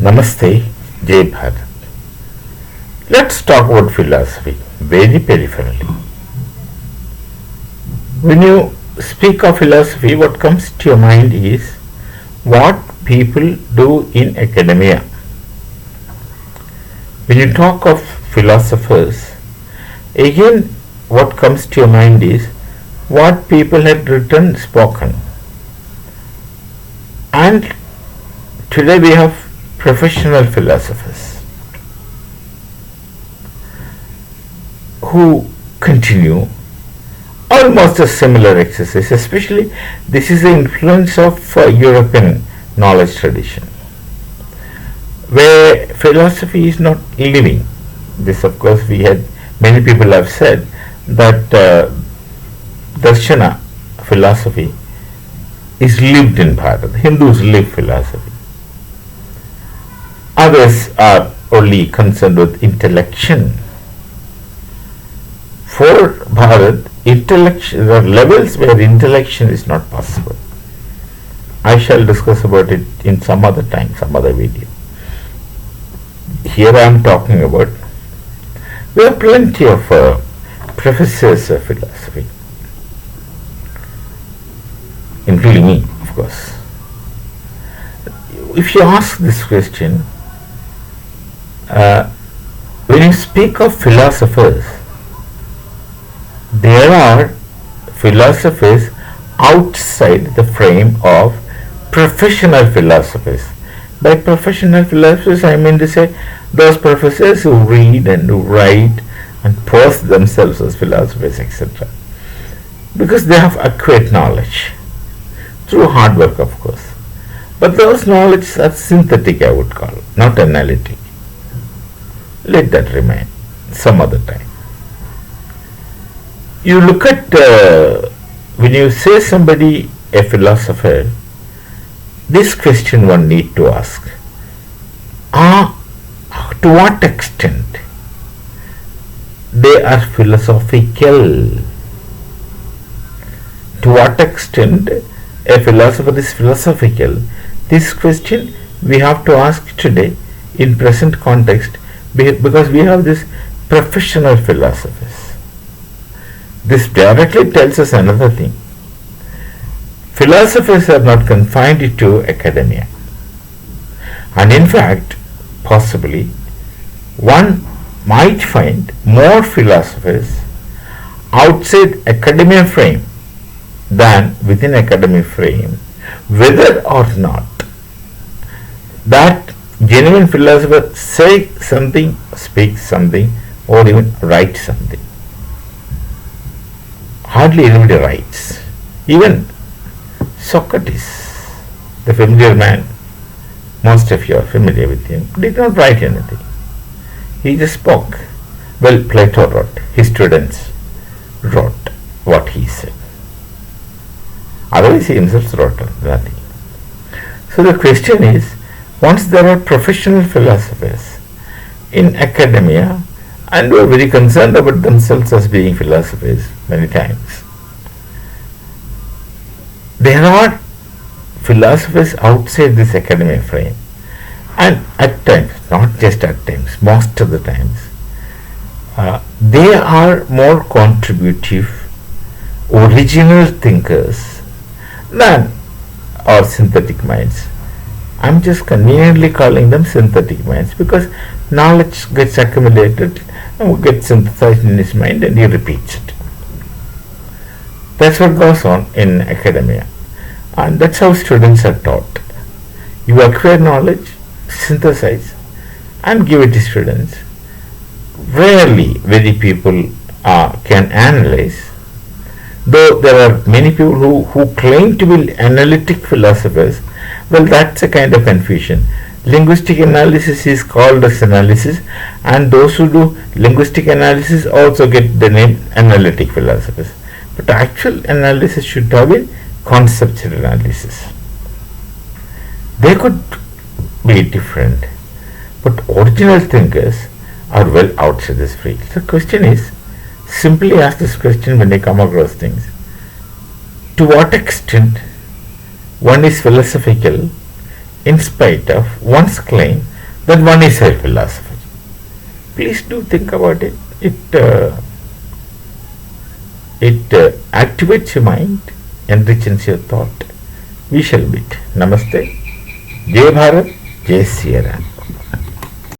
Namaste, Jai Bharat. Let's talk about philosophy very peripherally. When you speak of philosophy, what comes to your mind is what people do in academia. When you talk of philosophers, again what comes to your mind is what people had written, spoken. And today we have professional philosophers who continue almost a similar exercise, especially this is the influence of European knowledge tradition, where philosophy is not living. This, of course, many people have said that darshana, philosophy, is lived in Bharat. Hindus live philosophy. Others are only concerned with intellection. For Bharat, there are levels where intellection is not possible. I shall discuss about it in some other time, some other video. Here I am talking about, we have plenty of professors of philosophy, including me, of course. If you ask this question, when you speak of philosophers, there are philosophers outside the frame of professional philosophers. By professional philosophers, I mean to say those professors who read and who write and post themselves as philosophers, etc. Because they have acquired knowledge through hard work, of course. But those knowledge are synthetic, I would call, not analytic. Let that remain some other time. You look at, when you say somebody a philosopher, this question one need to ask. To what extent they are philosophical? To what extent a philosopher is philosophical? This question we have to ask today in present context, because we have this professional philosophers. This directly tells us another thing. Philosophers are not confined to academia. And in fact, possibly, one might find more philosophers outside academia frame than within academic frame, whether or not that genuine philosopher say something, speak something, or even write something. Hardly anybody writes. Even Socrates, the familiar man, most of you are familiar with him, did not write anything. He just spoke. Well, Plato wrote, his students wrote what he said. Otherwise he himself wrote nothing. So the question is, once there are professional philosophers in academia and who are very concerned about themselves as being philosophers many times, there are philosophers outside this academic frame, and at times, not just at times, most of the times, they are more contributive, original thinkers than our synthetic minds. I'm just conveniently calling them synthetic minds because knowledge gets accumulated and gets synthesized in his mind and he repeats it. That's what goes on in academia, and that's how students are taught. You acquire knowledge, synthesize and give it to students. Rarely very people can analyze, though there are many people who claim to be analytic philosophers. Well, that's a kind of confusion. Linguistic analysis is called as analysis, and those who do linguistic analysis also get the name analytic philosophers. But actual analysis should have been conceptual analysis. They could be different, but original thinkers are well outside this field. The question is, simply ask this question when they come across things. To what extent one is philosophical in spite of one's claim That one is a philosopher. Please do think about it. It activates your mind, enriches your thought. We shall meet. Namaste. Jai Bharat. Jai Sri Ram.